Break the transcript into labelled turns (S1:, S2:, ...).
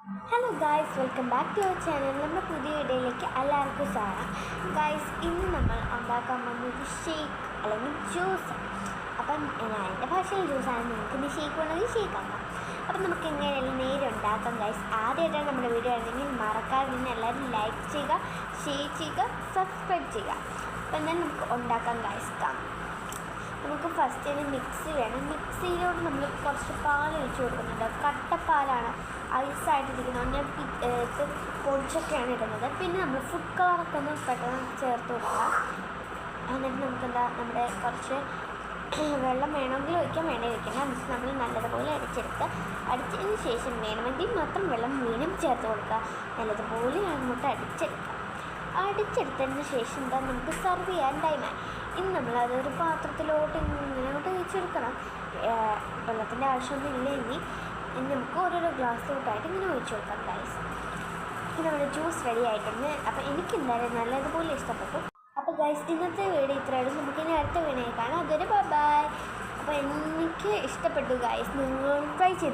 S1: Hello guys, welcome back to our channel. നമ്മുടെ പുതിയ വീഡിയോയിലേക്ക് എല്ലാവർക്കും സ്വാഗതം. ഗായ്സ്, ഇന്ന് നമ്മൾ ഉണ്ടാക്കാൻ പോകുന്നത് ഷേക്ക് അല്ലെങ്കിൽ ജ്യൂസ്. അപ്പം എൻ്റെ ഭാഷയിൽ ജ്യൂസാണ്, നിങ്ങൾക്ക് ഇന്ന് ഷേക്ക് വേണമെങ്കിൽ ഷേക്ക് ആക്കാം. അപ്പം നമുക്ക് എങ്ങനെയായാലും നേരെ ഉണ്ടാക്കാം ഗായ്സ്. ആദ്യമായിട്ടാണ് നമ്മുടെ വീഡിയോ ആണെങ്കിൽ മറക്കാതെ തന്നെ എല്ലാവരും ലൈക്ക് ചെയ്യുക, ഷെയർ ചെയ്യുക, സബ്സ്ക്രൈബ് ചെയ്യുക. അപ്പം എന്നാൽ നമുക്ക് ഉണ്ടാക്കാം ഗായ്സ്. നമുക്ക് ഫസ്റ്റ് തന്നെ മിക്സി വേണം. മിക്സിയിലോട്ട് നമ്മൾ കുറച്ച് പാൽ ഒഴിച്ച് കൊടുക്കുന്നുണ്ട്. കട്ടപ്പാലാണ്, ഐസായിട്ടിരിക്കുന്നത്. ഞാൻ പൊടിച്ചൊക്കെയാണ് ഇടുന്നത്. പിന്നെ നമ്മൾ ഫുഡ് കളറൊക്കെ ഒന്ന് പെട്ടെന്ന് ചേർത്ത് കൊടുക്കുക. എന്നിട്ട് നമുക്കെന്താ, നമ്മുടെ കുറച്ച് വെള്ളം വേണമെങ്കിൽ ഒഴിക്കാൻ, വേണ്ടി വയ്ക്കണം. എന്നിട്ട് നമ്മൾ നല്ലതുപോലെ അടിച്ചതിന് ശേഷം വേണമെങ്കിൽ മാത്രം വെള്ളം വീണ്ടും ചേർത്ത് കൊടുക്കുക. നല്ലതുപോലെ അങ്ങോട്ട് അടിച്ചെടുത്തതിന് ശേഷം എന്താ, നമുക്ക് സെർവ് ചെയ്യാൻ ടൈമായി. ഇനി നമ്മളതൊരു പാത്രത്തിലോട്ട് ഇങ്ങോട്ട് ഒഴിച്ചെടുക്കണം. വെള്ളത്തിൻ്റെ ആവശ്യമൊന്നും ഇല്ലെങ്കിൽ നമുക്ക് ഓരോരോ ഗ്ലാസ്സിലോട്ടായിട്ട് ഇങ്ങനെ ഒഴിച്ചു കൊടുക്കാം ഗൈസ്. ഇപ്പം നമ്മുടെ ജ്യൂസ് റെഡി ആയിട്ടുണ്ട്. അപ്പോൾ എനിക്ക് എന്തായാലും നല്ലതുപോലെ ഇഷ്ടപ്പെട്ടു. അപ്പോൾ ഗൈസ്, ഇന്നത്തെ വീഡിയോ ഇത്രയുള്ളൂ. നമുക്കിനി അടുത്ത വീഡിയോ കാണാം. അതൊരു ബൈ. അപ്പോൾ എനിക്ക് ഇഷ്ടപ്പെട്ടു ഗൈസ്, നിങ്ങൾ ട്രൈ ചെയ്ത്